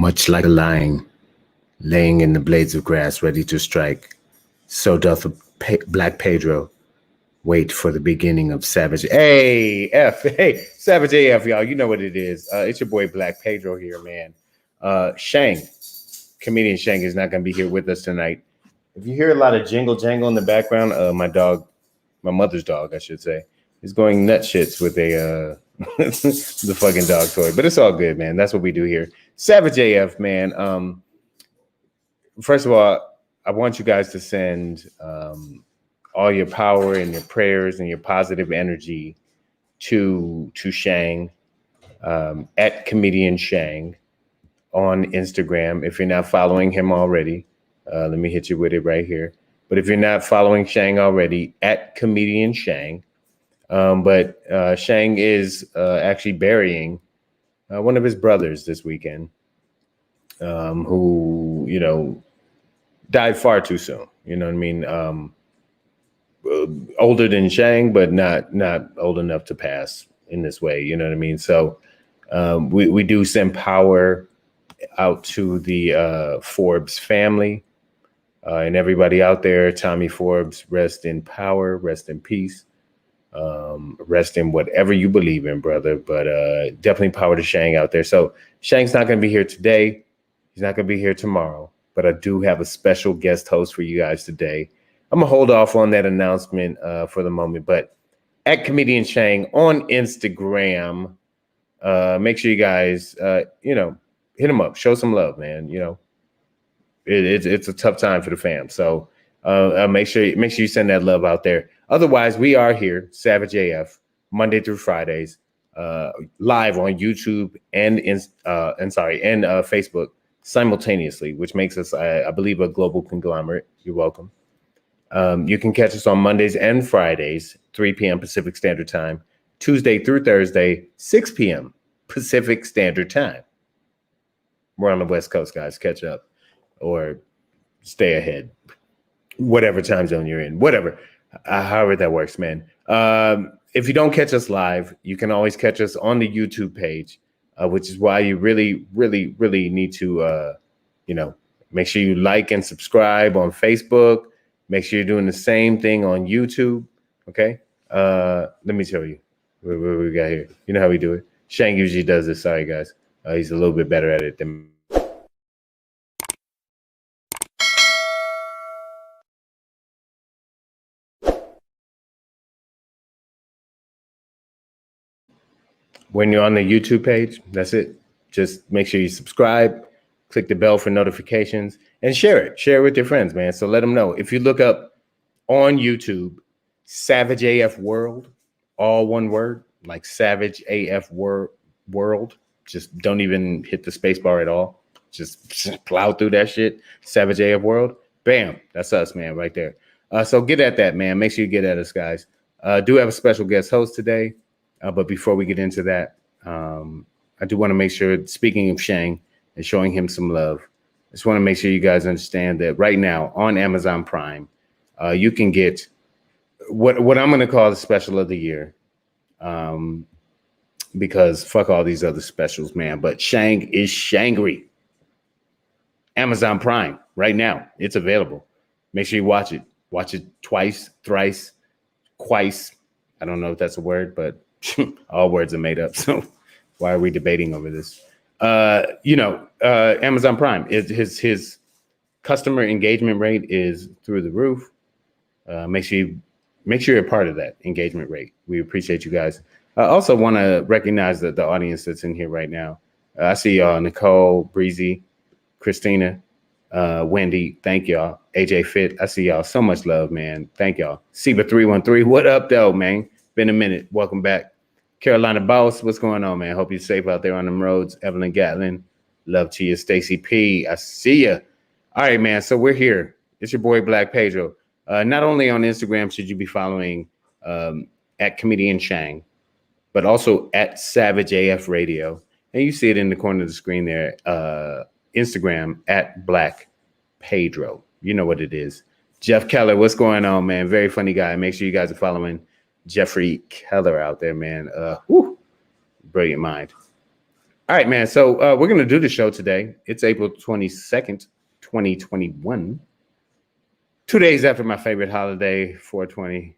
Much like a lion laying in the blades of grass ready to strike, so doth Black Pedro wait for the beginning of Savage. Hey, Savage AF, y'all. You know what it is. It's your boy Black Pedro here, man. Shang, comedian Shang, is not going to be here with us tonight. If you hear a lot of jingle jangle in the background, my dog, my mother's dog, I should say, is going nut shits with a the fucking dog toy. But it's all good, man. That's what we do here. Savage AF, man. First of all, I want you guys to send all your power and your prayers and your positive energy to Shang at comedian Shang on Instagram. If you're not following him already, let me hit you with it right here. But if you're not following Shang already, at comedian Shang. But Shang is actually burying one of his brothers this weekend, who, you know, died far too soon. You know what I mean? Older than Shang, but not old enough to pass in this way. You know what I mean? So we do send power out to the Forbes family and everybody out there. Tommy Forbes, rest in power, rest in peace. Rest in whatever you believe in, brother, but definitely power to Shang out there. So Shang's not going to be here today. He's not going to be here tomorrow, but I do have a special guest host for you guys today. I'm going to hold off on that announcement for the moment, but at comedian Shang on Instagram, make sure you guys, you know, hit him up, show some love, man. You know, it's a tough time for the fam. So make sure you send that love out there. Otherwise, we are here, Savage AF, Monday through Fridays, live on YouTube and Facebook simultaneously, which makes us, I believe, a global conglomerate. You're welcome. You can catch us on Mondays and Fridays, 3 p.m. Pacific Standard Time, Tuesday through Thursday, 6 p.m. Pacific Standard Time. We're on the West Coast, guys. Catch up or stay ahead, whatever time zone you're in, whatever. However that works, man. If you don't catch us live, you can always catch us on the YouTube page, which is why you really, really, really need to, you know, make sure you like and subscribe on Facebook. Make sure you're doing the same thing on YouTube. Okay. Let me show you what we got here. You know how we do it. Shang usually does this. Sorry, guys. He's a little bit better at it than me. When you're on the YouTube page, that's it. Just make sure you subscribe, click the bell for notifications, and share it. Share it with your friends, man. So let them know. If you look up on YouTube, Savage AF World, all one word, like Savage AF World. Just don't even hit the space bar at all. Just plow through that shit. Savage AF World. Bam. That's us, man, right there. So get at that, man. Make sure you get at us, guys. Do have a special guest host today. But before we get into that, I do want to make sure, speaking of Shang and showing him some love, I just want to make sure you guys understand that right now on Amazon Prime, you can get what I'm going to call the special of the year, because fuck all these other specials, man. But Shang is Shangry. Amazon Prime right now. It's available. Make sure you watch it. Watch it twice, thrice, quice. I don't know if that's a word, but all words are made up. So why are we debating over this? Amazon Prime is his customer engagement rate is through the roof. Make sure you're a part of that engagement rate. We appreciate you guys. I also want to recognize the audience that's in here right now. I see y'all, Nicole, Breezy, Christina, Wendy. Thank y'all. AJ Fit. I see y'all. So much love, man. Thank y'all. Seba313. What up, though, man? Been a minute. Welcome back. Carolina Boss, what's going on, man? Hope you're safe out there on them roads. Evelyn Gatlin, love to you. Stacy P, I see ya. All right, man. So we're here. It's your boy Black Pedro. Not only on Instagram should you be following at comedian Shang, but also at Savage AF Radio. And you see it in the corner of the screen there. Instagram at Black Pedro. You know what it is. Jeff Keller, what's going on, man? Very funny guy. Make sure you guys are following Jeffrey Keller out there, man. Brilliant mind. All right, man. So we're going to do the show today. It's April 22nd, 2021. 2 days after my favorite holiday, 420.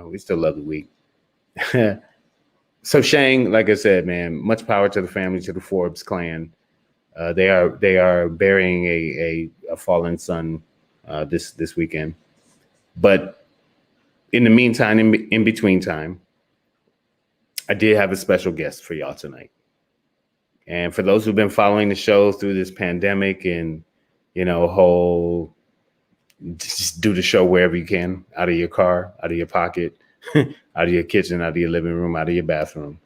We still love the week. So Shang, like I said, man, much power to the family, to the Forbes clan. They are burying a fallen son this weekend. But in the meantime, in between time, I did have a special guest for y'all tonight. And for those who've been following the show through this pandemic and, whole just do the show wherever you can, out of your car, out of your pocket, out of your kitchen, out of your living room, out of your bathroom.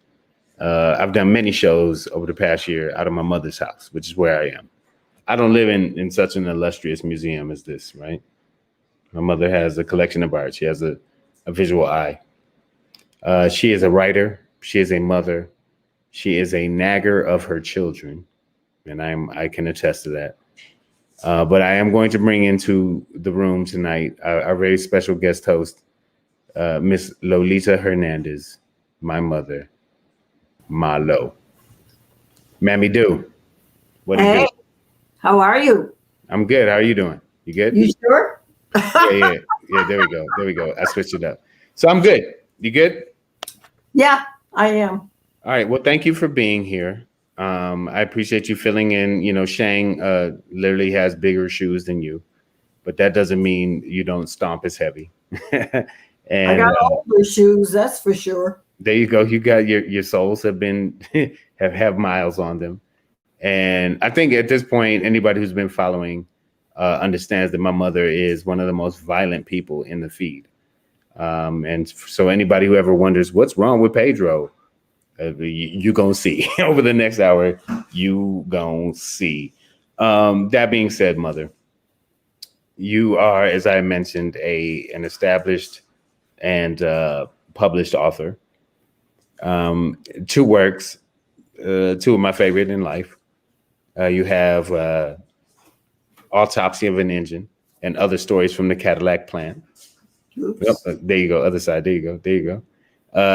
I've done many shows over the past year out of my mother's house, which is where I am. I don't live in such an illustrious museum as this, right? My mother has a collection of art. She has a visual eye. She is a writer. She is a mother. She is a nagger of her children, and I can attest to that. But I am going to bring into the room tonight our very special guest host, Miss Lolita Hernandez, my mother, MaLo. Mammy Do, what do you do? How are you? I'm good. How are you doing? You good? You sure? Yeah. There we go. I switched it up. So I'm good. You good? Yeah, I am. All right. Well, thank you for being here. I appreciate you filling in. Shang literally has bigger shoes than you, but that doesn't mean you don't stomp as heavy. And I got older shoes, that's for sure. There you go. You got your soles have been have miles on them. And I think at this point, anybody who's been following understands that my mother is one of the most violent people in the feed. And so anybody who ever wonders what's wrong with Pedro, you gonna see over the next hour. You gonna see. That being said, mother, you are, as I mentioned, an established and published author. Two works, two of my favorite in life. You have Autopsy of an Engine and Other Stories from the Cadillac Plant. Yep, there you go. Other side. There you go.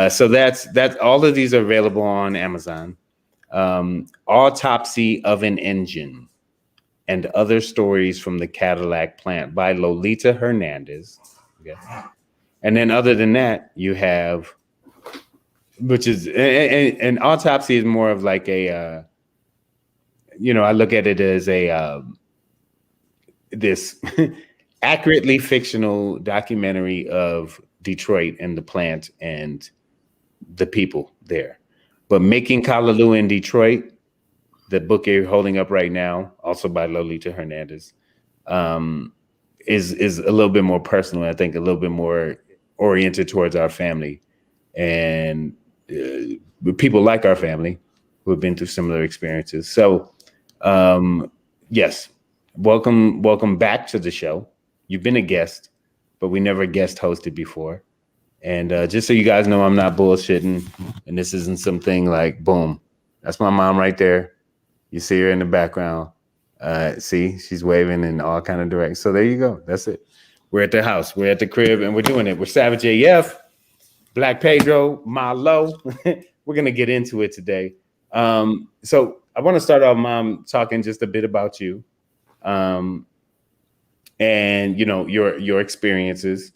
So that's all of these are available on Amazon. Autopsy of an Engine and Other Stories from the Cadillac Plant by Lolita Hernandez. Okay. And then other than that, you have, which is an autopsy is more of like a, I look at it as a this accurately fictional documentary of Detroit and the plant and the people there. But Making Callaloo in Detroit, the book you're holding up right now, also by Lolita Hernandez, is a little bit more personal. I think a little bit more oriented towards our family and people like our family who have been through similar experiences. So, yes, welcome back to the show. You've been a guest, but we never guest hosted before. And just so you guys know, I'm not bullshitting, and this isn't something like, boom, that's my mom right there. You see her in the background. See, she's waving in all kind of directions. So there you go. That's it. We're at the house. We're at the crib, and we're doing it. We're Savage AF, Black Pedro, MaLo. We're going to get into it today. So I want to start off, Mom, talking just a bit about you. And your experiences.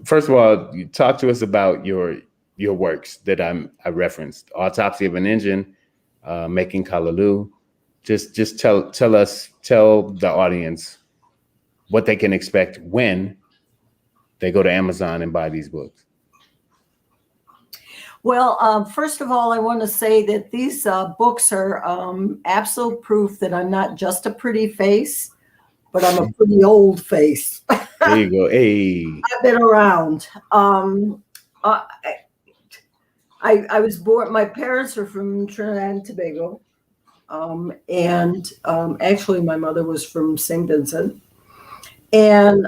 First of all, you talk to us about your works that I referenced: Autopsy of an Engine, Making Callaloo. Just tell the audience what they can expect when they go to Amazon and buy these books. Well, first of all, I want to say that these books are absolute proof that I'm not just a pretty face, but I'm a pretty old face. There you go. Hey, I've been around. I was born. My parents are from Trinidad and Tobago, and actually, my mother was from St. Vincent, and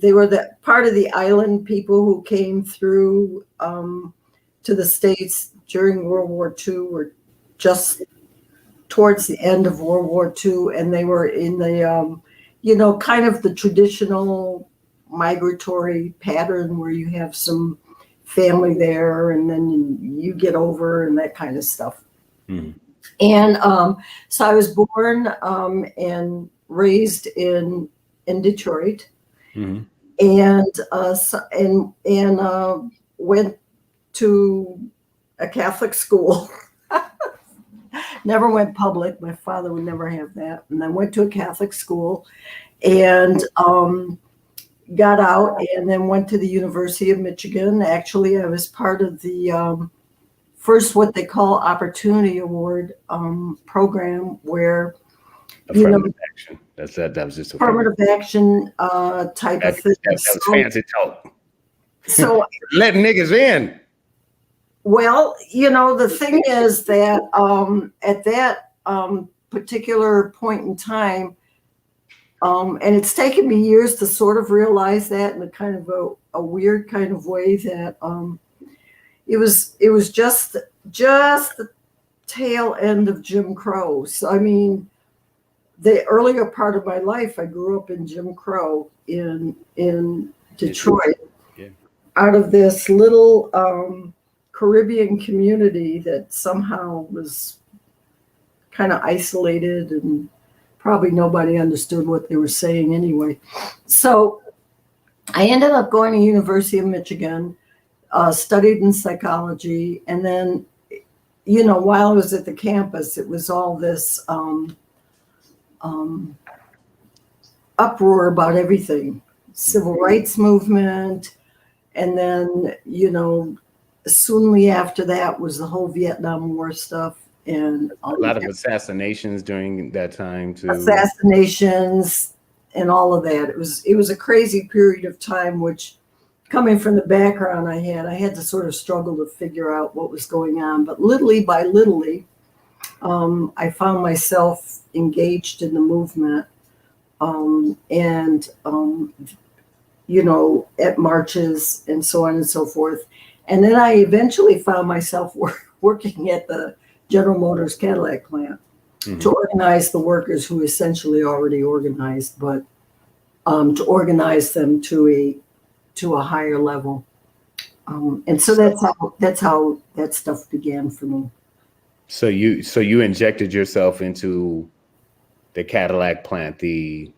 they were the part of the island people who came through to the States during World War II, or just towards the end of World War II, and they were in the kind of the traditional migratory pattern where you have some family there and then you get over and that kind of stuff. Mhm. And so I was born and raised in Detroit, Mhm. and went to a Catholic school. Never went public. My father would never have that. And I went to a Catholic school and got out, and then went to the University of Michigan. Actually, I was part of the first what they call Opportunity Award program, where Affirmative action. That was just affirmative. affirmative action type of thing. That was fancy talk. So, Let niggas in. well, the thing is that at that particular point in time, and it's taken me years to sort of realize that in a kind of a weird kind of way, that it was just the tail end of Jim Crow. So I mean, the earlier part of my life, I grew up in Jim Crow in Detroit, Yeah. out of this little Caribbean community that somehow was kind of isolated, and probably nobody understood what they were saying anyway. So I ended up going to University of Michigan, studied in psychology, and then, while I was at the campus, it was all this uproar about everything, civil rights movement, and then, soonly after that was the whole Vietnam War stuff, and A lot of assassinations during that time too. assassinations and all of that. It was a crazy period of time, which, coming from the background I had to sort of struggle to figure out what was going on. But little by little, I found myself engaged in the movement, and at marches and so on and so forth. And then I eventually found myself working at the General Motors Cadillac plant to organize the workers who essentially already organized, but to organize them to a higher level. And so that's how that stuff began for me. So you injected yourself into the Cadillac plant, the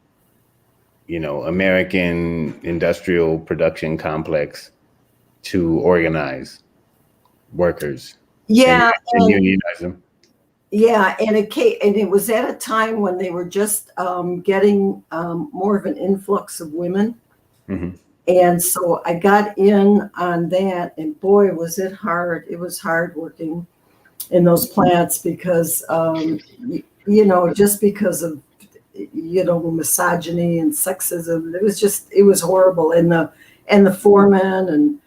American industrial production complex, to organize workers. Yeah, and unionize them. yeah, and it was at a time when they were just getting more of an influx of women. Mm-hmm. And so I got in on that, and boy, was it hard. It was hard working in those plants because, just because of, misogyny and sexism. It was horrible. And the foreman and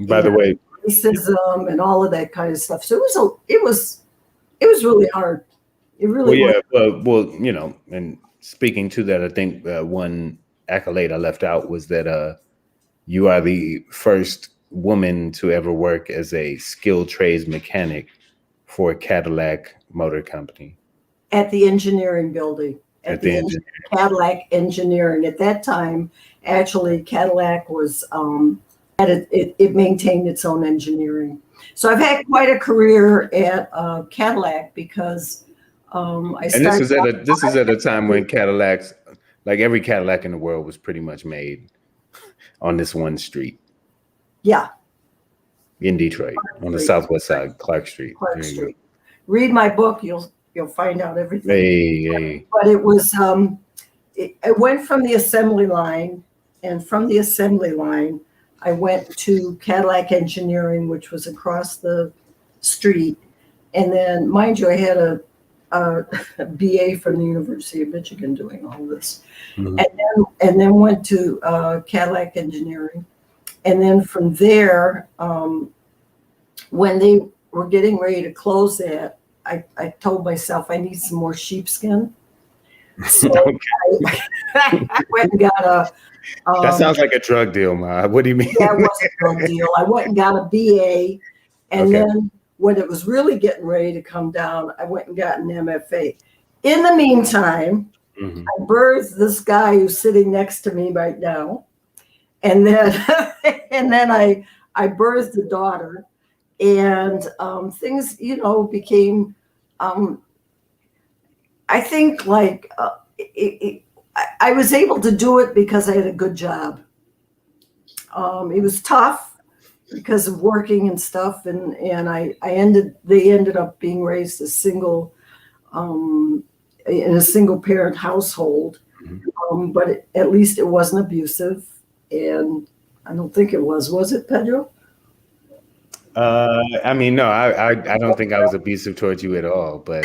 By the way, racism and all of that kind of stuff. So it was really hard. It really was. well, and speaking to that, I think one accolade I left out was that you are the first woman to ever work as a skilled trades mechanic for Cadillac Motor Company. At the engineering building, at the Cadillac Engineering. At that time, actually, Cadillac was it maintained its own engineering. So I've had quite a career at Cadillac because I started. And this is at a time when Cadillacs, like every Cadillac in the world, was pretty much made on this one street. Yeah. In Detroit, on the southwest side, Clark Street. Clark Street. Read my book, you'll find out everything. Hey. But it was it went from the assembly line, and from the assembly line, I went to Cadillac Engineering, which was across the street. And then, mind you, I had a BA from the University of Michigan doing all this. Mm-hmm. And then went to Cadillac Engineering. And then from there, when they were getting ready to close that, I told myself I need some more sheepskin. So I went and got a. That sounds like a drug deal, Ma. What do you mean? That was a drug deal. I went and got a BA, and then when it was really getting ready to come down, I went and got an MFA. In the meantime, I birthed this guy who's sitting next to me right now, and then I birthed a daughter, and things became um, I think like I was able to do it because I had a good job. It was tough because of working and stuff, and they ended up being raised as single in a single parent household. But at least it wasn't abusive, and I don't think it was it, Pedro? I mean, no, I don't think I was abusive towards you at all, but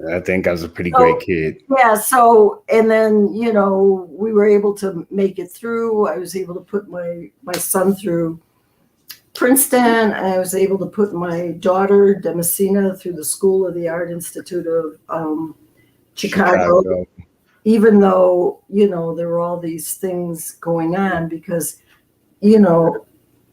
I think I was a pretty great kid. Yeah. So, and then, we were able to make it through. I was able to put my son through Princeton, and I was able to put my daughter, Damascena, through the School of the Art Institute of Chicago. Even though, there were all these things going on because,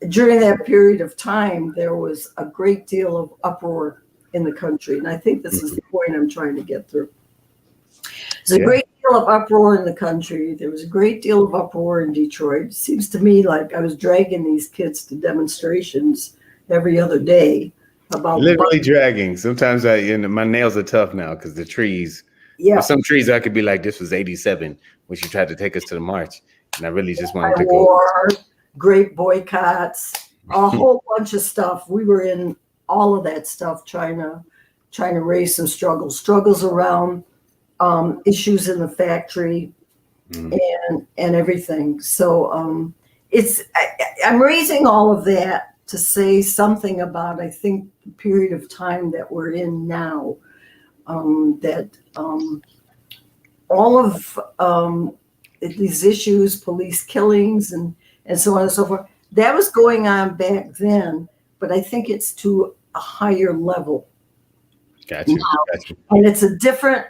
during that period of time, there was a great deal of uproar in the country. And I think this is the point I'm trying to get through. There's a great deal of uproar in the country. There was a great deal of uproar in Detroit. It seems to me like I was dragging these kids to demonstrations every other day about literally dragging. Sometimes my nails are tough now because the trees. Yeah. For some trees I could be like, this was 87 when she tried to take us to the march. And I really just wanted to go. Great boycotts, a whole bunch of stuff. We were in all of that stuff, trying to raise some struggles around issues in the factory and everything. So I'm raising all of that to say something about, I think, the period of time that we're in now, that all of these issues, police killings and so on and so forth, that was going on back then, but I think it's to a higher level. Gotcha. And it's a different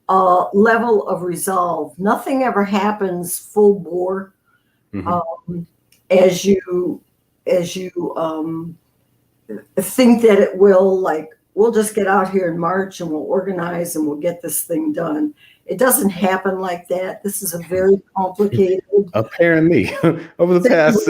level of resolve. Nothing ever happens full bore as you think that it will. Like, we'll just get out here and march and we'll organize and we'll get this thing done. It doesn't happen like that. This is a very complicated. Apparently, over the past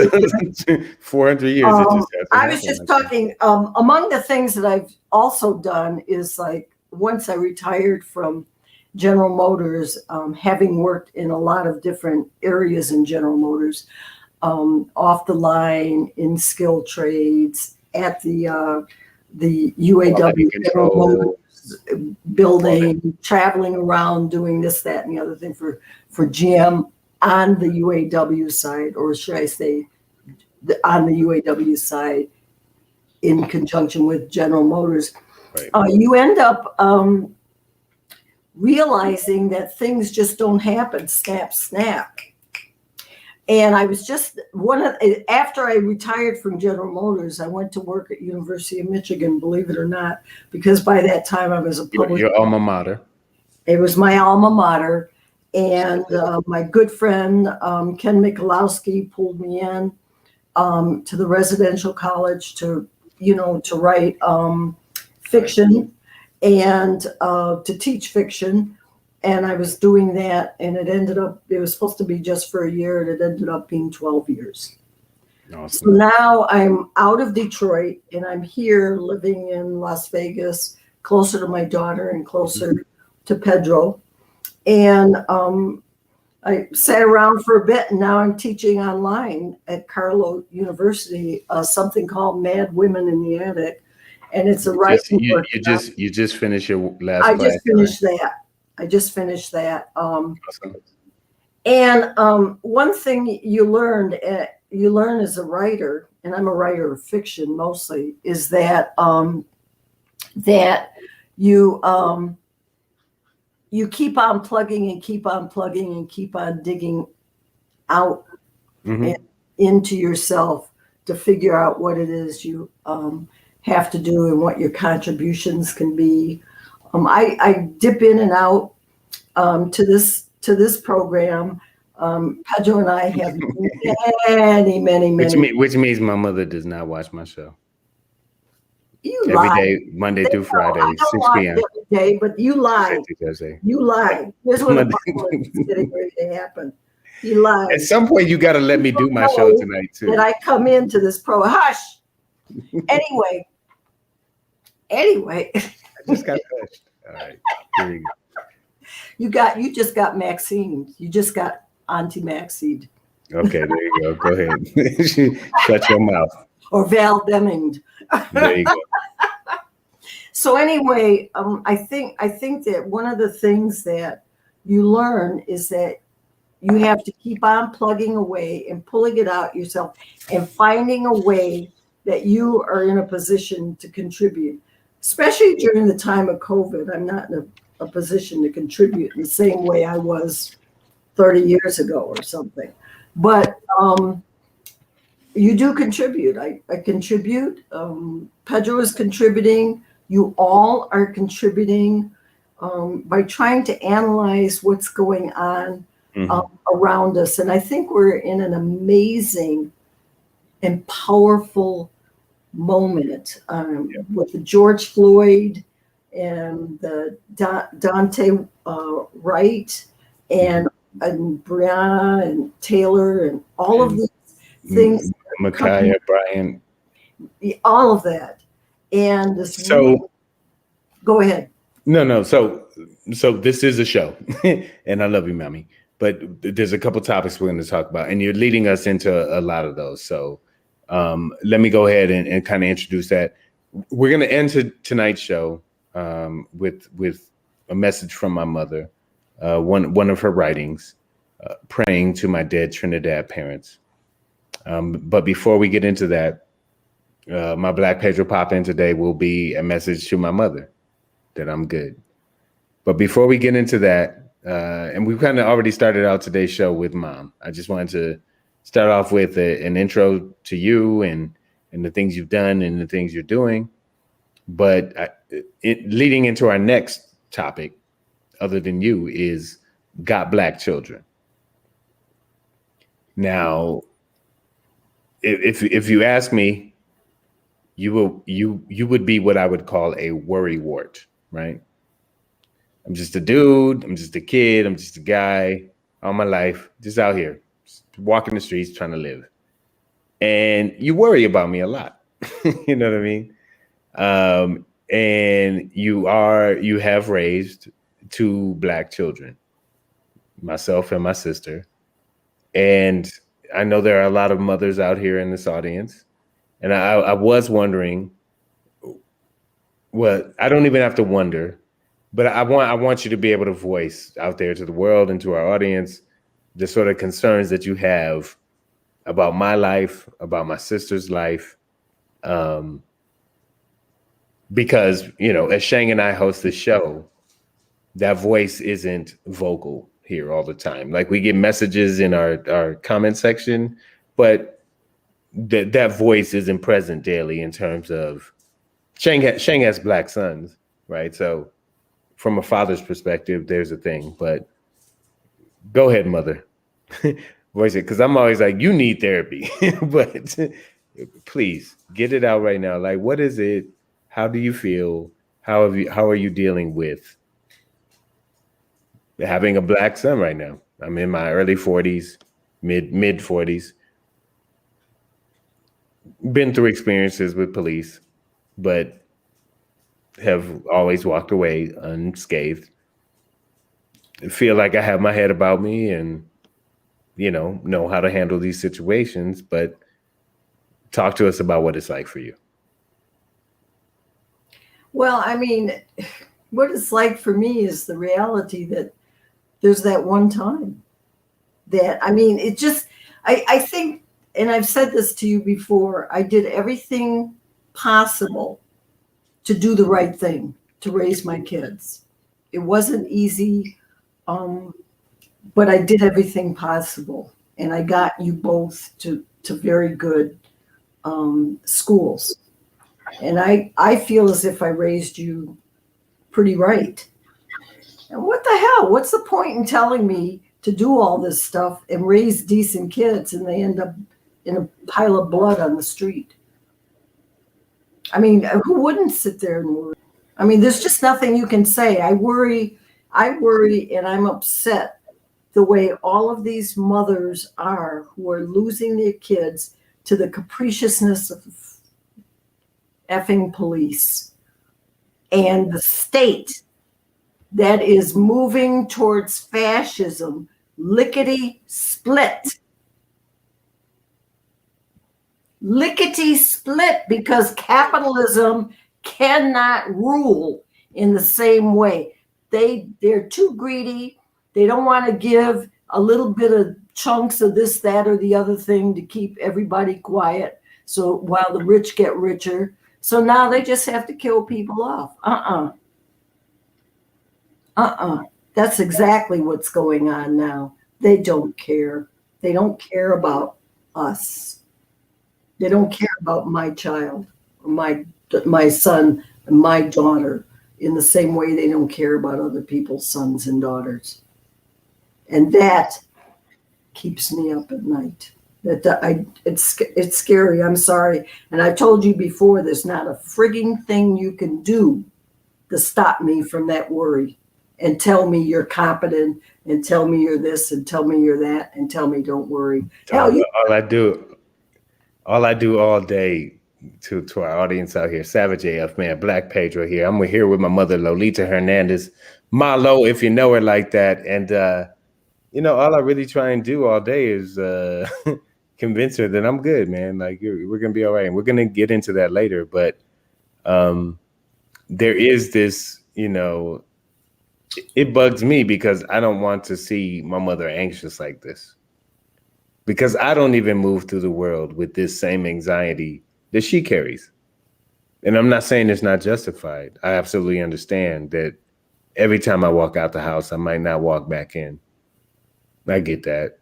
400 years, it just I was just talking. Among the things that I've also done is, like, once I retired from General Motors, having worked in a lot of different areas in General Motors, off the line, in skilled trades, at the UAW General Motors building, traveling around doing this, that, and the other thing for GM on the UAW side, or should I say on the UAW side in conjunction with General Motors. Right. You end up realizing that things just don't happen snap. And I was just after I retired from General Motors, I went to work at University of Michigan, believe it or not, because by that time I was a public. Your alma mater. It was my alma mater. And my good friend, Ken Michalowski, pulled me in to the residential college to write fiction and to teach fiction. And I was doing that, and it was supposed to be just for a year, and it ended up being 12 years. Awesome. So now I'm out of Detroit, and I'm here living in Las Vegas, closer to my daughter and closer to Pedro. And I sat around for a bit, and now I'm teaching online at Carlow University, something called Mad Women in the Attic. And it's a writing workshop. You just finished your last class. I just finished that. Awesome. And one thing you learn as a writer, and I'm a writer of fiction mostly, is that you keep on plugging and keep on plugging and keep on digging out into yourself to figure out what it is you have to do and what your contributions can be. I dip in and out to this program. Pedro and I have many. Which means my mother does not watch my show. Every day, Monday through Friday, 6 p.m. Every day, but you lie. You lie. Here's what is getting ready to happen. You lie. At some point, you got to let me do my show tonight too. That I come into this hush. Anyway, Anyway, I just got touched. All right. Here you you just got Maxine. You just got Auntie Maxied go. Okay, there you go. Go ahead. Shut your mouth. or Val Deminged. There you go. So anyway, I think that one of the things that you learn is that you have to keep on plugging away and pulling it out yourself and finding a way that you are in a position to contribute. Especially during the time of COVID, I'm not in a position to contribute in the same way I was 30 years ago or something. But you do contribute. I contribute. Pedro is contributing. You all are contributing by trying to analyze what's going on around us. And I think we're in an amazing and powerful moment with the George Floyd and the Dante Wright and Breonna and Taylor and all of these things. Micaiah, Brian. All of that. And this So go ahead. No. So this is a show, and I love you, Mommy. But there's a couple topics we're going to talk about, and you're leading us into a lot of those. So let me go ahead and kind of introduce that. We're going to end tonight's show with a message from my mother, one of her writings, praying to my dead Trinidad parents. But before we get into that, my Black Pedro pop-in today will be a message to my mother that I'm good. But before we get into that, and we've kind of already started out today's show with Mom, I just wanted to start off with an intro to you and the things you've done and the things you're doing. But leading into our next topic, other than you, is got Black children. Now, if you ask me, you would be what I would call a worrywart, right? I'm just a dude. I'm just a kid. I'm just a guy all my life, just out here, just walking the streets, trying to live. And you worry about me a lot. You know what I mean? And you have raised 2 Black children, myself and my sister. And I know there are a lot of mothers out here in this audience. And I was wondering, well, I don't even have to wonder, but I want you to be able to voice out there to the world and to our audience the sort of concerns that you have about my life, about my sister's life. Because, as Shang and I host the show, that voice isn't vocal here all the time. Like, we get messages in our comment section, but that voice isn't present daily in terms of Shang has Black sons, right? So from a father's perspective, there's a thing. But go ahead, mother. Voice it, because I'm always like, you need therapy. But please get it out right now. Like, what is it? How do you feel? How are you dealing with having a Black son right now? I'm in my early 40s, mid 40s. Been through experiences with police, but have always walked away unscathed. I feel like I have my head about me and, know how to handle these situations, but talk to us about what it's like for you. Well, I mean, what it's like for me is the reality that there's that one time that, it just, I think, and I've said this to you before, I did everything possible to do the right thing, to raise my kids. It wasn't easy, but I did everything possible. And I got you both to very good schools. And I feel as if I raised you pretty right. And what the hell? What's the point in telling me to do all this stuff and raise decent kids and they end up in a pile of blood on the street? Who wouldn't sit there and worry? There's just nothing you can say. I worry, and I'm upset the way all of these mothers are who are losing their kids to the capriciousness of effing police. and the state that is moving towards fascism, lickety split. Lickety split, because capitalism cannot rule in the same way. They're too greedy. They don't want to give a little bit of chunks of this, that, or the other thing to keep everybody quiet. So while the rich get richer. So now they just have to kill people off. That's exactly what's going on now. They don't care. They don't care about us. They don't care about my child, or my son, and my daughter in the same way they don't care about other people's sons and daughters. And that keeps me up at night. It's scary. I'm sorry. And I told you before, there's not a frigging thing you can do to stop me from that worry and tell me you're competent and tell me you're this and tell me you're that and tell me don't worry. Hell, all I do all day to our audience out here, Savage AF, man, Black Pedro here. I'm here with my mother, Lolita Hernandez, MaLo, if you know her like that. And, all I really try and do all day is convince her that I'm good, man. Like, we're going to be all right. And we're going to get into that later. But there is this, it bugs me because I don't want to see my mother anxious like this. Because I don't even move through the world with this same anxiety that she carries. And I'm not saying it's not justified. I absolutely understand that every time I walk out the house, I might not walk back in. I get that.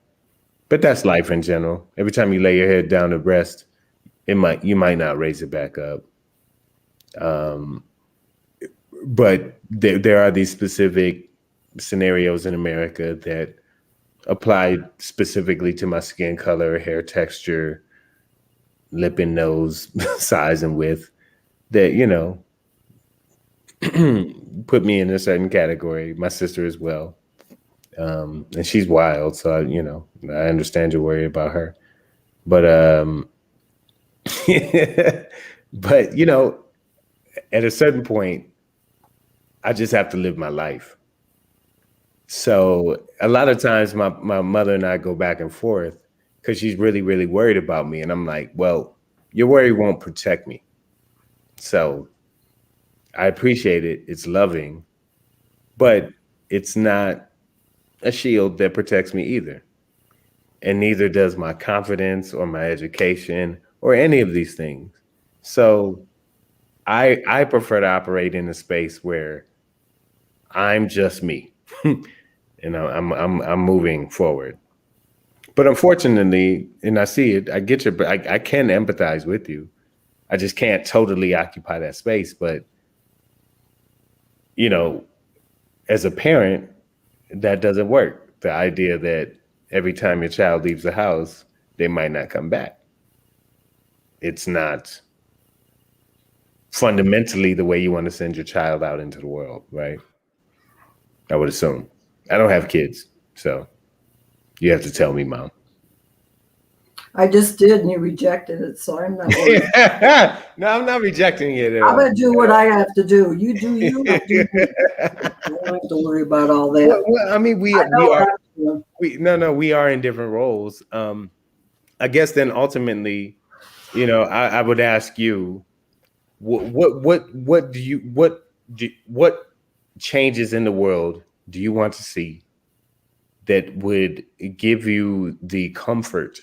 But that's life in general. Every time you lay your head down to rest, you might not raise it back up. But there are these specific scenarios in America that apply specifically to my skin color, hair texture, lip and nose size and width that, put me in a certain category. My sister as well. And she's wild. So, I understand your worry about her. But, but, at a certain point, I just have to live my life. So a lot of times my mother and I go back and forth because she's really, really worried about me. And I'm like, well, your worry won't protect me. So I appreciate it. It's loving, but it's not a shield that protects me either. And neither does my confidence or my education or any of these things. So I prefer to operate in a space where I'm just me. And I'm moving forward. But unfortunately, and I see it, I get you, but I can empathize with you. I just can't totally occupy that space. But, as a parent, that doesn't work. The idea that every time your child leaves the house, they might not come back. It's not fundamentally the way you want to send your child out into the world, right? I would assume. I don't have kids, so you have to tell me, Mom. I just did, and you rejected it, so I'm not worried. No, I'm not rejecting it at I'm all. going to do what I have to do. You do you, I do me. I don't have to worry about all that. Well, I mean, we are in different roles. I guess then ultimately, I would ask you, what changes in the world do you want to see that would give you the comfort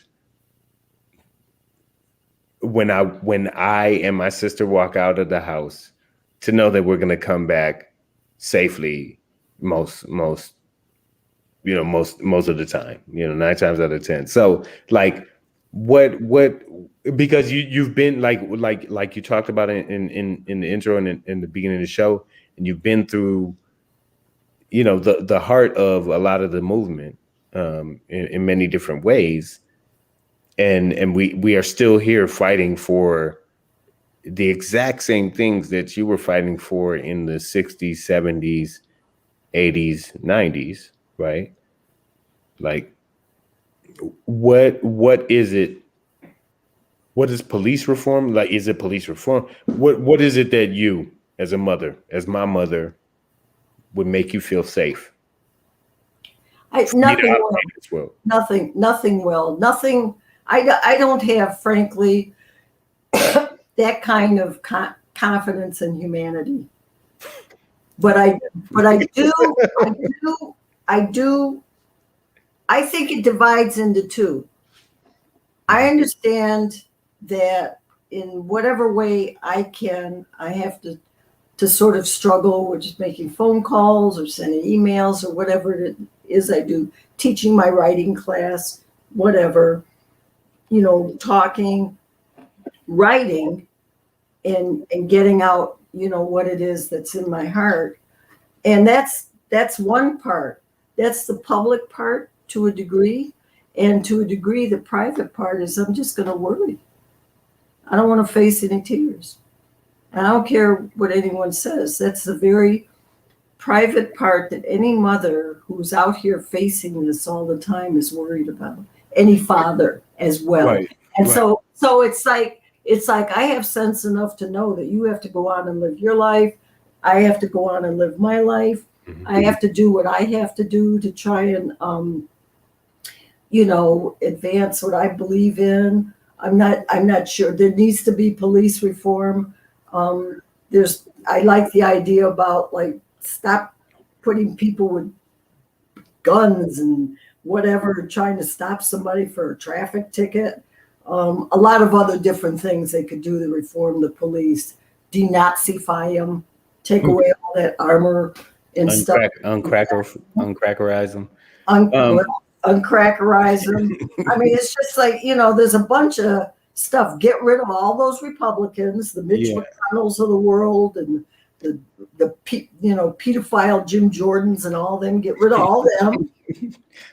when I and my sister walk out of the house to know that we're going to come back safely most of the time, 9 times out of 10. So like what because you've been like you talked about in the intro and in the beginning of the show, and you've been through the heart of a lot of the movement in many different ways. And we are still here fighting for the exact same things that you were fighting for in the 60s, 70s, 80s, 90s, right? Like, what is it? What is police reform? Like, is it police reform? What is it that you as a mother, as my mother, would make you feel safe? For me to Nothing will. operate in this world. Nothing will. Nothing. I don't have, frankly, that kind of confidence in humanity. But I do. I think it divides into two. I understand that in whatever way I can, I have to sort of struggle with just making phone calls or sending emails or whatever it is I do, teaching my writing class, whatever, talking, writing, and getting out, what it is that's in my heart. And that's one part. That's the public part to a degree. And to a degree, the private part is I'm just going to worry. I don't want to face any tears. And I don't care what anyone says. That's the very private part that any mother who's out here facing this all the time is worried about. Any father as well. Right. And right. so it's like I have sense enough to know that you have to go on and live your life. I have to go on and live my life. Mhm. I have to do what I have to do to try and advance what I believe in. I'm not sure. There needs to be police reform. I like the idea about like stop putting people with guns and whatever, trying to stop somebody for a traffic ticket. A lot of other different things they could do to reform the police, denazify them, take away all that armor and stuff. Uncrackerize them. Uncrackerize them. I mean, it's just like, there's a bunch of stuff. Get rid of all those Republicans, the Mitch McConnells of the world, and the pedophile Jim Jordans and all them. Get rid of all them.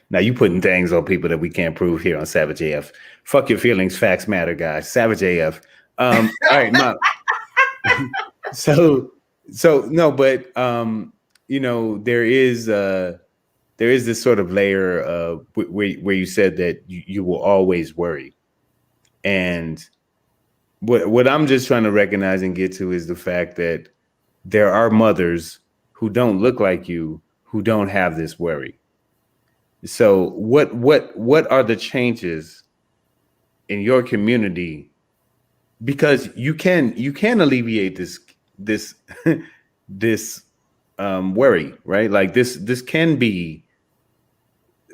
Now you putting things on people that we can't prove here on Savage AF. Fuck your feelings, facts matter, guys. Savage AF. All right, Mom. So no, but there is this sort of layer of where you said that you will always worry. And what I'm just trying to recognize and get to is the fact that there are mothers who don't look like you who don't have this worry. So what are the changes in your community? Because you can alleviate this worry, right? Like this can be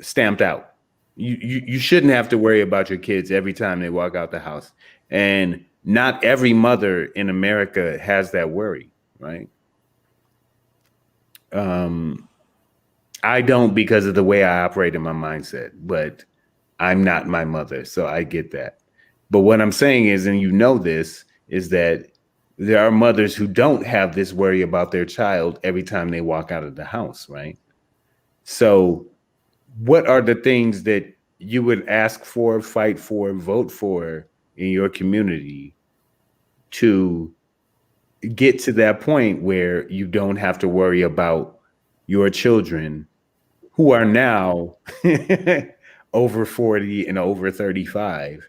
stamped out. You shouldn't have to worry about your kids every time they walk out the house. And not every mother in America has that worry, right? I don't, because of the way I operate in my mindset, but I'm not my mother, so I get that. But what I'm saying is, and this, is that there are mothers who don't have this worry about their child every time they walk out of the house, right? So what are the things that you would ask for, fight for, vote for in your community to get to that point where you don't have to worry about your children who are now over 40 and over 35,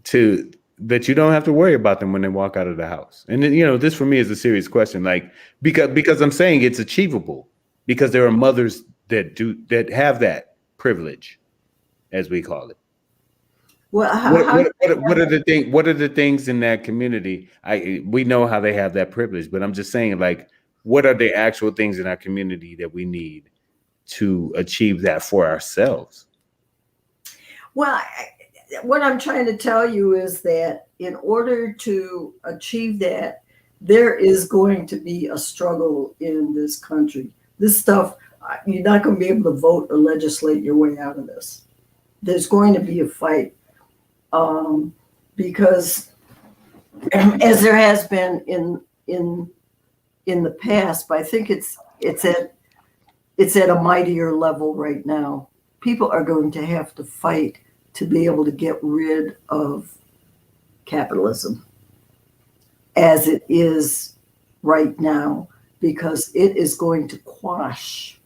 that you don't have to worry about them when they walk out of the house? And then, this for me is a serious question, like, because I'm saying it's achievable, because there are mothers that have that privilege, as we call it. Well, what are the things in that community? We know how they have that privilege, but I'm just saying, like, what are the actual things in our community that we need to achieve that for ourselves? Well, what I'm trying to tell you is that in order to achieve that, there is going to be a struggle in this country. This stuff, you're not going to be able to vote or legislate your way out of this. There's going to be a fight, because as there has been in the past, but I think it's at a mightier level right now. People are going to have to fight to be able to get rid of capitalism as it is right now, because it is going to quash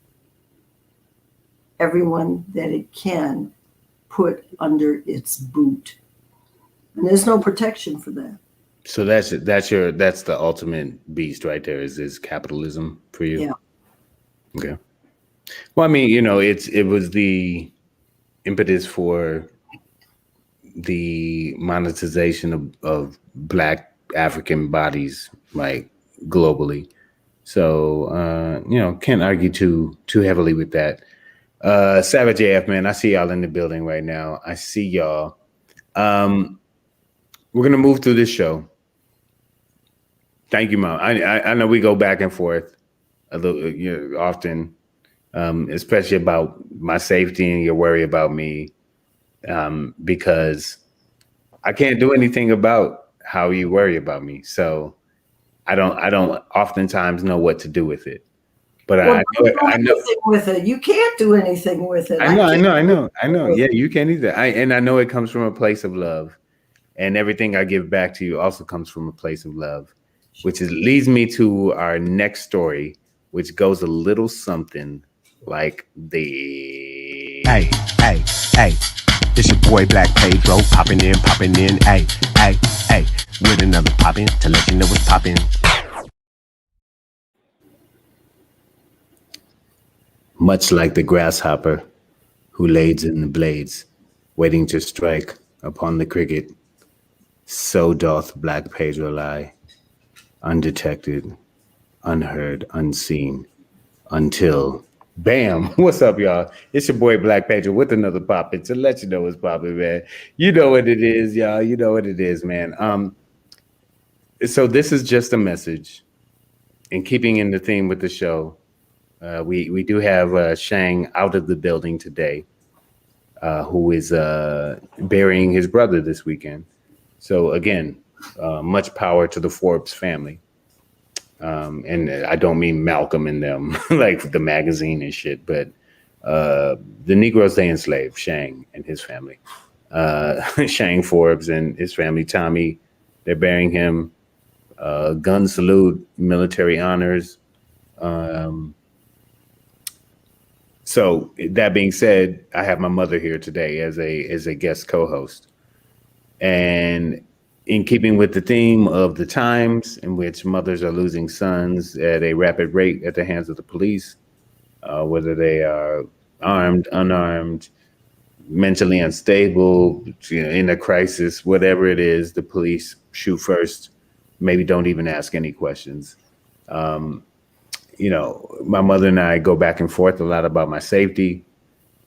everyone that it can put under its boot. And there's no protection for that. So that's the ultimate beast right there. Is capitalism for you? Yeah. Okay. Well, I mean, it was the impetus for the monetization of Black African bodies, like globally. So can't argue too heavily with that. Savage AF, man, I see y'all in the building right now. I see y'all. Um, we're gonna move through this show. Thank you, Mom. I know we go back and forth a little, often, especially about my safety and your worry about me, because I can't do anything about how you worry about me. So I don't oftentimes know what to do with it. But Well, I don't know do I know anything with it. You can't do anything with it. I I know I can't know I do know I anything know. with Yeah, it. you can't either. I know it comes from a place of love, and everything I give back to you also comes from a place of love, which leads me to our next story, which goes a little something like the. Hey, hey, hey, it's your boy Black Pedro, popping in, hey, hey, hey, with another poppin' to let you know what's poppin'. Much like the grasshopper who lades in the blades, waiting to strike upon the cricket, so doth Black Pedro lie, undetected, unheard, unseen, until bam. What's up, y'all? It's your boy Black Pedro with another poppin' to let you know what's poppin', man. You know what it is, y'all. You know what it is, man. So this is just a message, in keeping in the theme with the show. We do have Shang out of the building today, who is burying his brother this weekend. So again, much power to the Forbes family. And I don't mean Malcolm and them, like the magazine and shit, but the Negroes they enslaved, Shang and his family. Shang Forbes and his family, Tommy, they're burying him. Gun salute, military honors. So that being said, I have my mother here today as a guest co-host. And in keeping with the theme of the times in which mothers are losing sons at a rapid rate at the hands of the police, whether they are armed, unarmed, mentally unstable, in a crisis, whatever it is, the police shoot first, maybe don't even ask any questions. My mother and I go back and forth a lot about my safety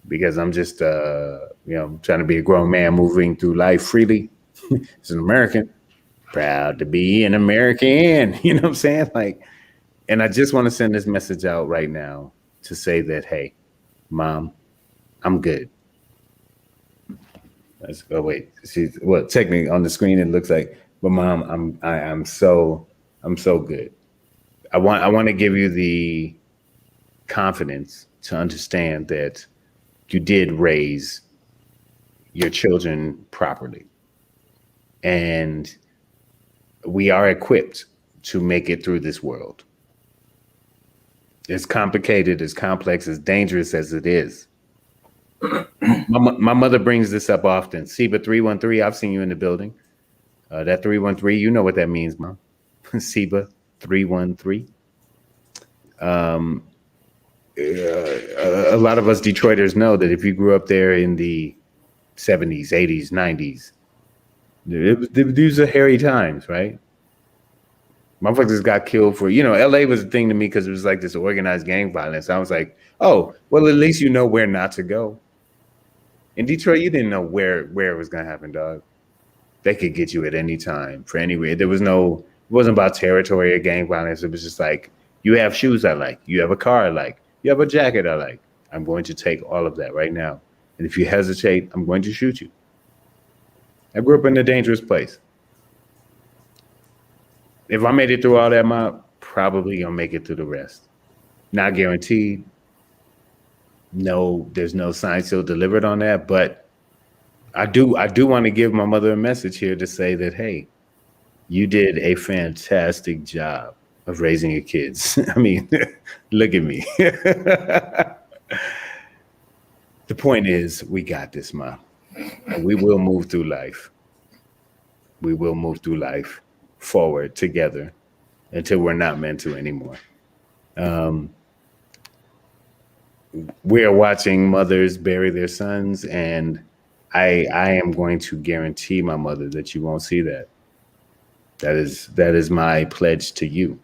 because I'm just, trying to be a grown man moving through life freely. As an American, proud to be an American. You know what I'm saying? Like, and I just want to send this message out right now to say that, hey, Mom, I'm good. Oh wait, she's well. Technically, on the screen it looks like, but Mom, I'm so good. I want to give you the confidence to understand that you did raise your children properly, and we are equipped to make it through this world. As complicated, as complex, as dangerous as it is. My mother brings this up often. Seba 313, I've seen you in the building. That 313, you know what that means, Mom. Seba 313. A lot of us Detroiters know that if you grew up there in the 70s, 80s, 90s, these are hairy times, right? Motherfuckers got killed for, LA was a thing to me because it was like this organized gang violence. I was like, oh, well, at least you know where not to go. In Detroit, you didn't know where it was going to happen, dog. They could get you at any time for anywhere. It wasn't about territory or gang violence. It was just like, you have shoes I like. You have a car I like. You have a jacket I like. I'm going to take all of that right now. And if you hesitate, I'm going to shoot you. I grew up in a dangerous place. If I made it through all that, Mom, probably gonna make it through the rest. Not guaranteed. No, there's no sign still delivered on that, but I do want to give my mother a message here to say that, hey, you did a fantastic job of raising your kids. I mean, look at me. The point is, we got this, Mom. And we will move through life. We will move through life. forward together until we're not meant to anymore. We are watching mothers bury their sons, and I am going to guarantee my mother that you won't see that. That is my pledge to you.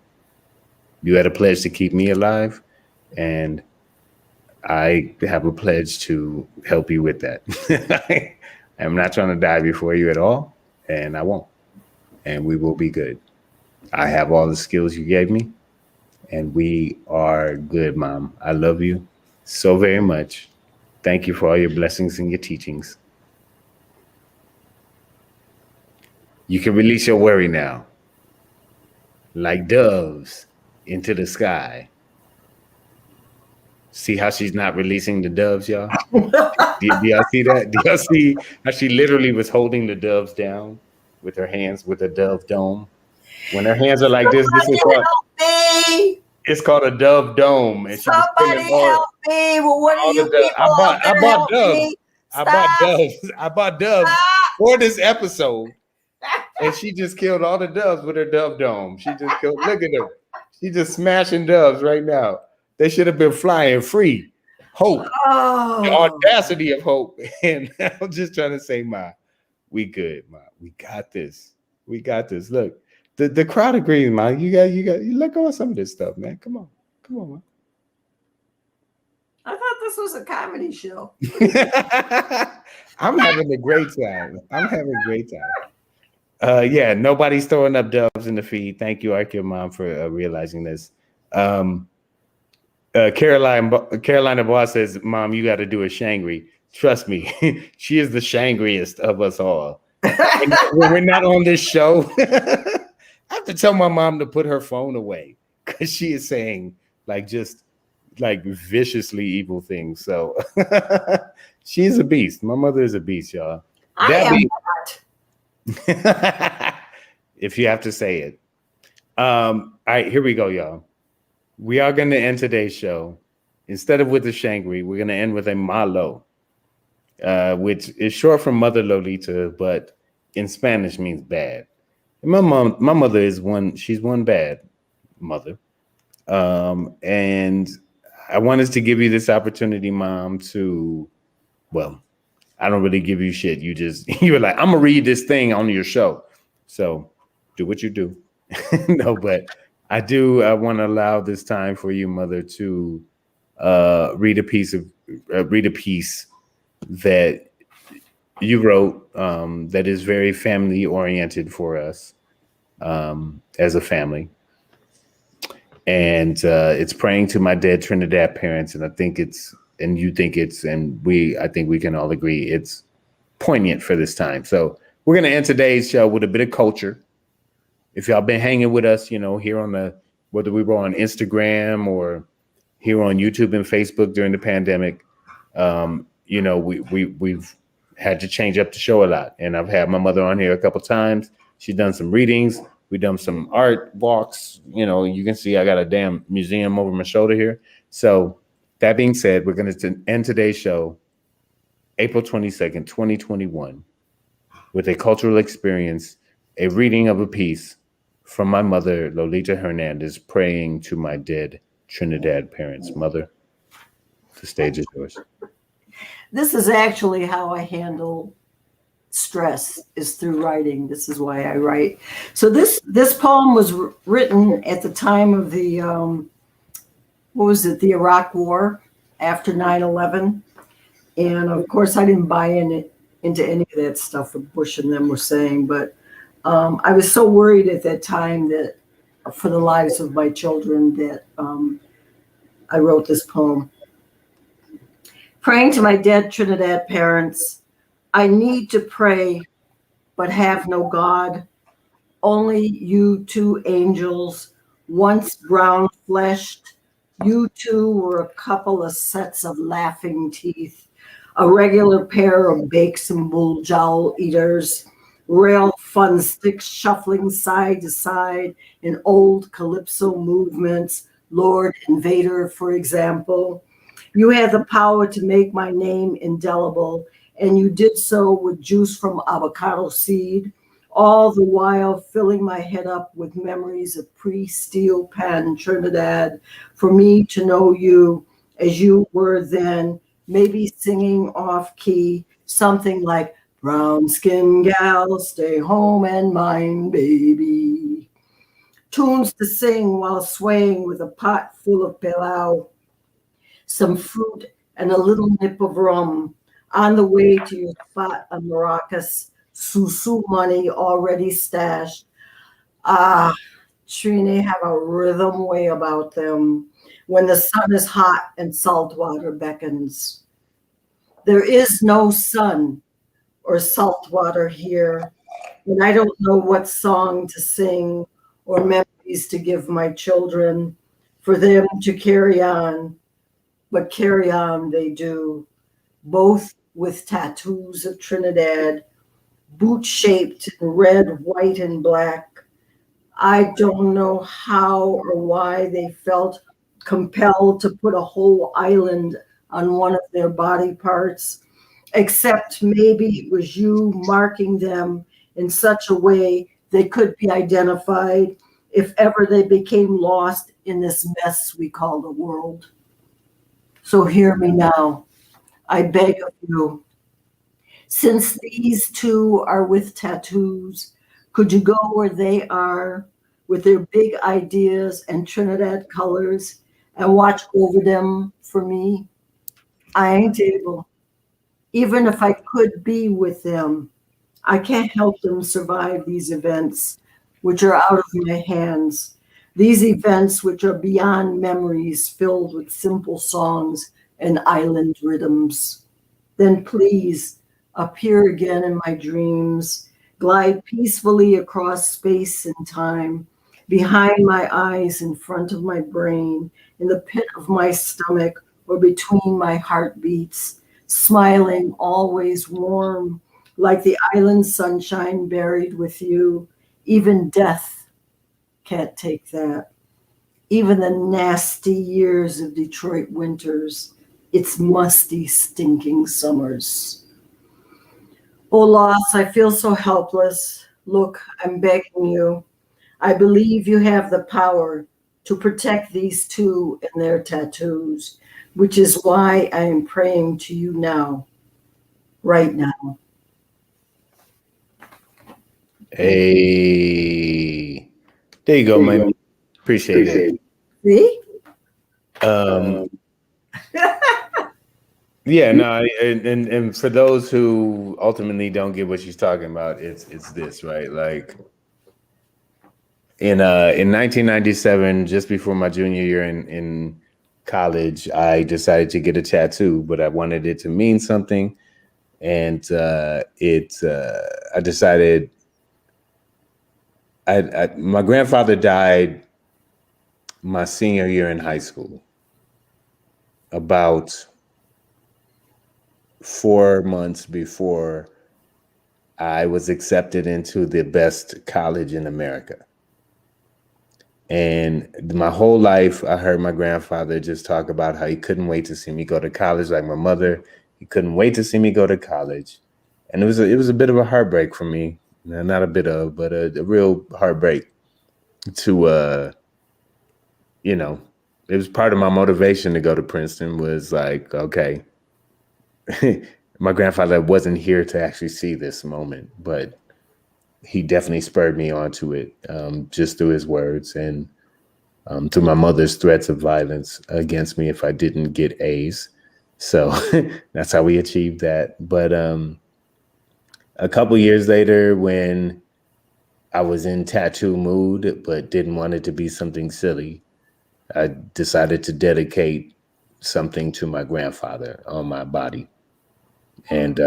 You had a pledge to keep me alive, and I have a pledge to help you with that. I'm not trying to die before you at all, and I won't. And we will be good. I have all the skills you gave me, and we are good, Mom. I love you so very much. Thank you for all your blessings and your teachings. You can release your worry now, like doves into the sky. See how she's not releasing the doves, y'all? Do y'all see that? Do y'all see how she literally was holding the doves down with her hands with a dove dome? When her hands are like this is called, it's called a dove dome. And Somebody help me. Well, what are you people I bought doves. Me? I bought doves for this episode. And she just killed all the doves with her dove dome. She just killed, look at her. She just smashing doves right now. They should have been flying free. Hope. The audacity of hope. And I'm just trying to say, Ma, we good, Ma. We got this. We got this. Look, the crowd agrees, Ma. You let go of some of this stuff, man. Come on, Ma. I thought this was a comedy show. I'm having a great time. Yeah, nobody's throwing up doves in the feed. Thank you, Arkia Mom, for realizing this. Carolina Boss says, Mom, you got to do a Shangri. Trust me, she is the shangriest of us all. When we're not on this show, I have to tell my mom to put her phone away because she is saying just viciously evil things. So she's a beast. My mother is a beast, y'all. I am not. If you have to say it. All right, here we go, y'all. We are going to end today's show. Instead of with the Shangri, we're going to end with a MaLo, which is short for Mother Lolita, but in Spanish means bad. And my mother is she's one bad mother. And I wanted to give you this opportunity, Mom, to, well, I don't really give you shit. You were like, I'm going to read this thing on your show. So do what you do. No, but I want to allow this time for you, Mother, to read a piece that you wrote that is very family oriented for us as a family. And it's praying to my dead Trinidad parents. And I think I think we can all agree it's poignant for this time. So we're going to end today's show with a bit of culture. If y'all been hanging with us, here on whether we were on Instagram or here on YouTube and Facebook during the pandemic, we've had to change up the show a lot. And I've had my mother on here a couple times. She's done some readings. We've done some art walks. You can see I got a damn museum over my shoulder here. So that being said, we're going to end today's show, April 22nd, 2021, with a cultural experience, a reading of a piece from my mother, Lolita Hernandez, praying to my dead Trinidad parents. Mother, the stage is yours. This is actually how I handle stress, is through writing. This is why I write. So this poem was written at the time of the, the Iraq War after 9/11. And of course, I didn't buy into any of that stuff that Bush and them were saying, but I was so worried at that time that for the lives of my children that I wrote this poem. Praying to my dead Trinidad parents, I need to pray, but have no God. Only you two angels, once brown-fleshed. You two were a couple of sets of laughing teeth, a regular pair of bakes and bull jowl eaters, rail fun sticks shuffling side to side in old calypso movements, Lord Invader, for example. You had the power to make my name indelible, and you did so with juice from avocado seed, all the while filling my head up with memories of pre-steel pen Trinidad, for me to know you as you were then, maybe singing off key, something like brown skin gal, stay home and mind baby. Tunes to sing while swaying with a pot full of pilau, some fruit and a little nip of rum, on the way to your spot on Maracas, susu money already stashed. Ah, Trini have a rhythm way about them when the sun is hot and salt water beckons. There is no sun or salt water here, and I don't know what song to sing or memories to give my children for them to carry on, but carry on they do, both with tattoos of Trinidad, boot shaped in red, white, and black. I don't know how or why they felt compelled to put a whole island on one of their body parts, except maybe it was you marking them in such a way they could be identified if ever they became lost in this mess we call the world. So hear me now, I beg of you. Since these two are with tattoos, could you go where they are with their big ideas and Trinidad colors and watch over them for me? I ain't able. Even if I could be with them, I can't help them survive these events which are out of my hands. These events which are beyond memories filled with simple songs and island rhythms. Then please appear again in my dreams, glide peacefully across space and time, behind my eyes, in front of my brain, in the pit of my stomach, or between my heartbeats, smiling, always warm, like the island sunshine buried with you. Even death can't take that. Even the nasty years of Detroit winters, its musty, stinking summers. Oh, Loss, I feel so helpless. Look, I'm begging you. I believe you have the power to protect these two and their tattoos, which is why I am praying to you now, right now. Hey, there you go, man. Appreciate it. See? Yeah, no, and for those who ultimately don't get what she's talking about, it's this, right? Like in 1997, just before my junior year in college, I decided to get a tattoo, but I wanted it to mean something, and I decided my grandfather died my senior year in high school, about 4 months before I was accepted into the best college in America. And my whole life, I heard my grandfather just talk about how he couldn't wait to see me go to college, like my mother. He couldn't wait to see me go to college. And it was a bit of a heartbreak for me. Not a bit of, but a real heartbreak to, it was part of my motivation to go to Princeton was like, okay, my grandfather wasn't here to actually see this moment, but he definitely spurred me onto it, just through his words and through my mother's threats of violence against me if I didn't get A's. So that's how we achieved that. But a couple years later, when I was in tattoo mood but didn't want it to be something silly, I decided to dedicate something to my grandfather on my body. And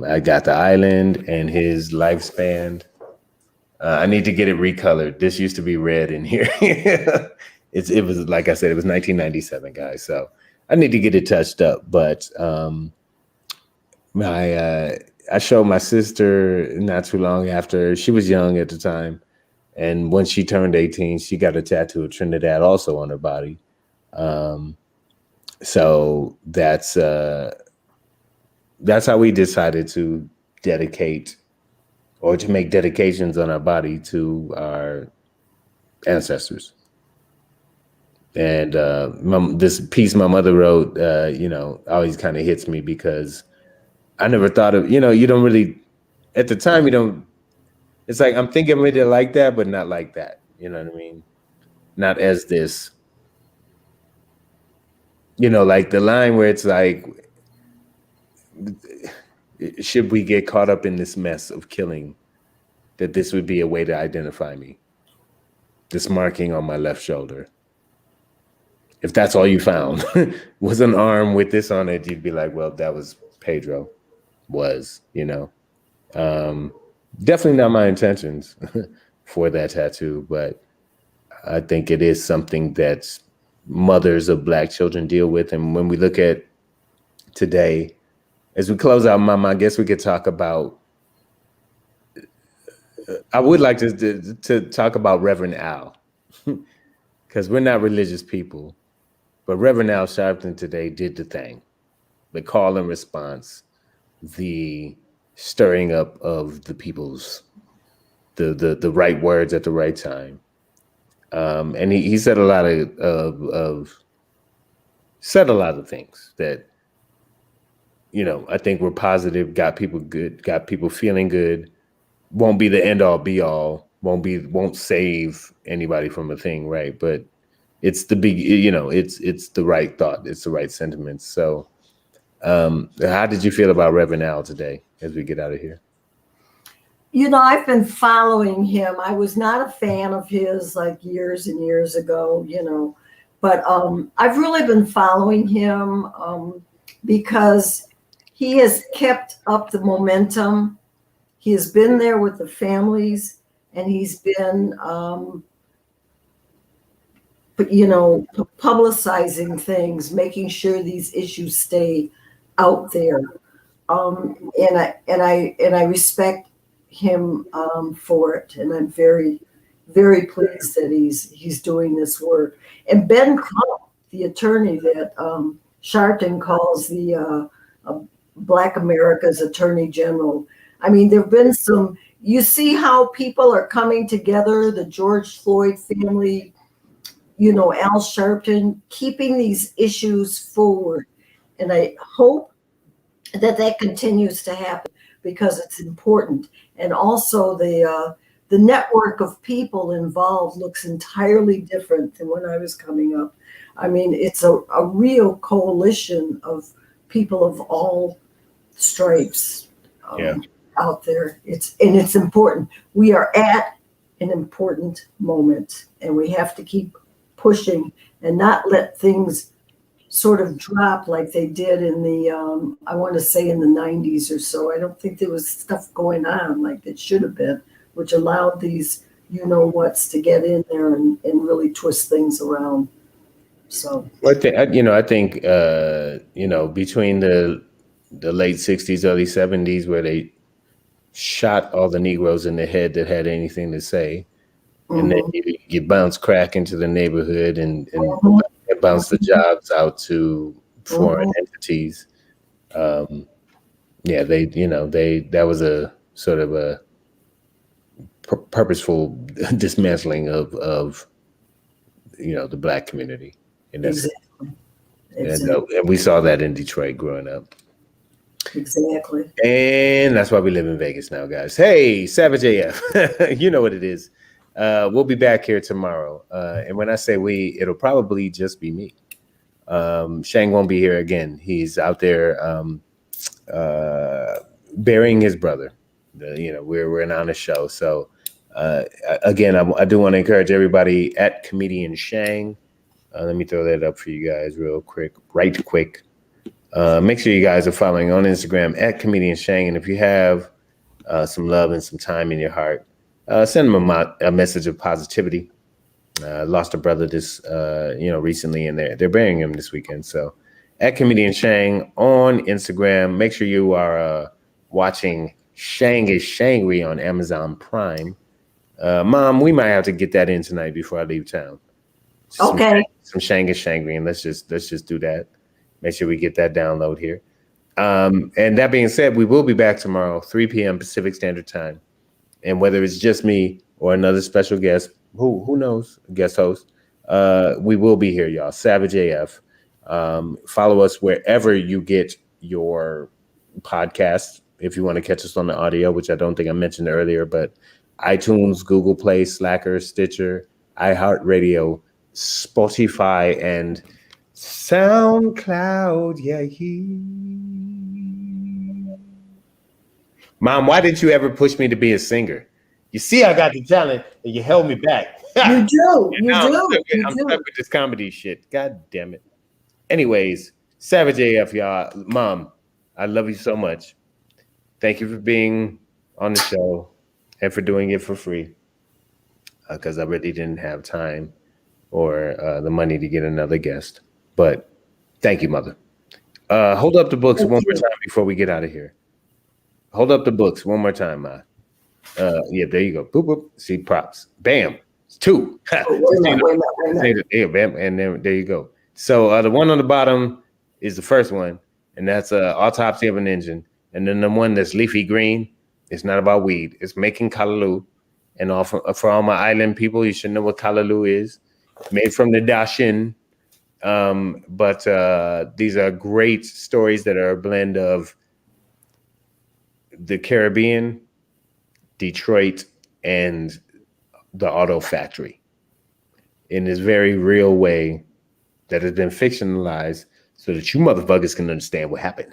I got the island and his lifespan. I need to get it recolored. This used to be red in here. It was, like I said, it was 1997, guys. So I need to get it touched up. But I showed my sister not too long after. She was young at the time. And when she turned 18, she got a tattoo of Trinidad also on her body. So that's how we decided to dedicate or to make dedications on our body to our ancestors. And this piece my mother wrote, always kind of hits me because I never thought of, you don't really, at the time, you don't, it's like, I'm thinking of it like that, but not like that. You know what I mean? Not as this, like the line where it's like, should we get caught up in this mess of killing, that this would be a way to identify me. This marking on my left shoulder. If that's all you found was an arm with this on it, you'd be like, well, that was Pedro. Definitely not my intentions for that tattoo, but I think it is something that mothers of Black children deal with. And when we look at today, as we close out, Mama, I guess we could talk about, I would like to talk about Reverend Al, because we're not religious people, but Reverend Al Sharpton today did the thing, the call and response, the stirring up of the people's, the right words at the right time. And he said a lot of things that, I think were positive, got people good, got people feeling good. Won't be the end all be all, won't save anybody from a thing, right? But it's the big, it's the right thought, it's the right sentiment. So how did you feel about Reverend Al today as we get out of here? I've been following him. I was not a fan of his like years and years ago, but I've really been following him because he has kept up the momentum. He has been there with the families, and he's been, publicizing things, making sure these issues stay out there. And I respect him for it, and I'm very, very pleased that he's doing this work. And Ben Crump, the attorney that Sharpton calls the Black America's Attorney General. I mean, there have been you see how people are coming together, the George Floyd family, Al Sharpton, keeping these issues forward. And I hope that continues to happen because it's important. And also the network of people involved looks entirely different than when I was coming up. I mean, it's a real coalition of people of all stripes. Out there. It's important. We are at an important moment, and we have to keep pushing and not let things sort of drop like they did in the I want to say in the 90s or so. I don't think there was stuff going on like it should have been, which allowed these whats to get in there and really twist things around. So I think between the late 60s, early 70s, where they shot all the Negroes in the head that had anything to say, and then you bounce crack into the neighborhood and bounce the jobs out to foreign entities. That was a sort of a purposeful dismantling of the Black community. Exactly. And we saw that in Detroit growing up. Exactly. And that's why we live in Vegas now, guys. Hey, Savage AF. You know what it is. We'll be back here tomorrow. And when I say we, it'll probably just be me. Shang won't be here again. He's out there burying his brother. We're an honest show. So again, I do want to encourage everybody at Comedian Shang. Let me throw that up for you guys right quick. Make sure you guys are following on Instagram at Comedian Shang. And if you have some love and some time in your heart, send them a message of positivity. Lost a brother recently, and they're burying him this weekend. So at Comedian Shang on Instagram, make sure you are watching Shang is Shangry on Amazon Prime. Mom, we might have to get that in tonight before I leave town. Okay. Some Shang is Shangry, and let's just do that. Make sure we get that download here. And that being said, we will be back tomorrow, 3 p.m. Pacific Standard Time. And whether it's just me or another special guest, who knows, guest host, we will be here, y'all. Savage AF. Follow us wherever you get your podcasts. If you want to catch us on the audio, which I don't think I mentioned earlier, but iTunes, Google Play, Slacker, Stitcher, iHeartRadio, Spotify, and SoundCloud. Yeah. Mom, why didn't you ever push me to be a singer? You see, I got the talent, and you held me back. You do. I'm stuck with this comedy shit. God damn it. Anyways, Savage AF, y'all. Mom, I love you so much. Thank you for being on the show and for doing it for free, because I really didn't have time or the money to get another guest. But thank you, Mother. Hold up the books one more time before we get out of here. Hold up the books one more time, Ma. Yeah, there you go. Boop, boop. See, props. Bam. It's 2. Wait a minute. Yeah, bam. And then there you go. So the one on the bottom is the first one, and that's Autopsy of an Engine. And then the one that's leafy green, it's not about weed. It's making callaloo. And for all my island people, you should know what callaloo is. Made from the dashin. But these are great stories that are a blend of the Caribbean, Detroit, and the auto factory in this very real way that has been fictionalized so that you motherfuckers can understand what happened.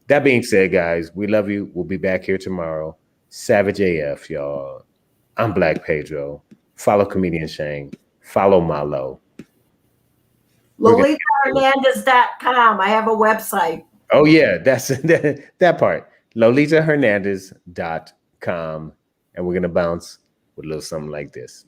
That being said, guys, we love you. We'll be back here tomorrow. Savage AF, y'all. I'm Black Pedro. Follow Comedian Shane. Follow MaLo. LolitaHernandez.com. I have a website. Oh, yeah, that's that part. LolitaHernandez.com. And we're going to bounce with a little something like this.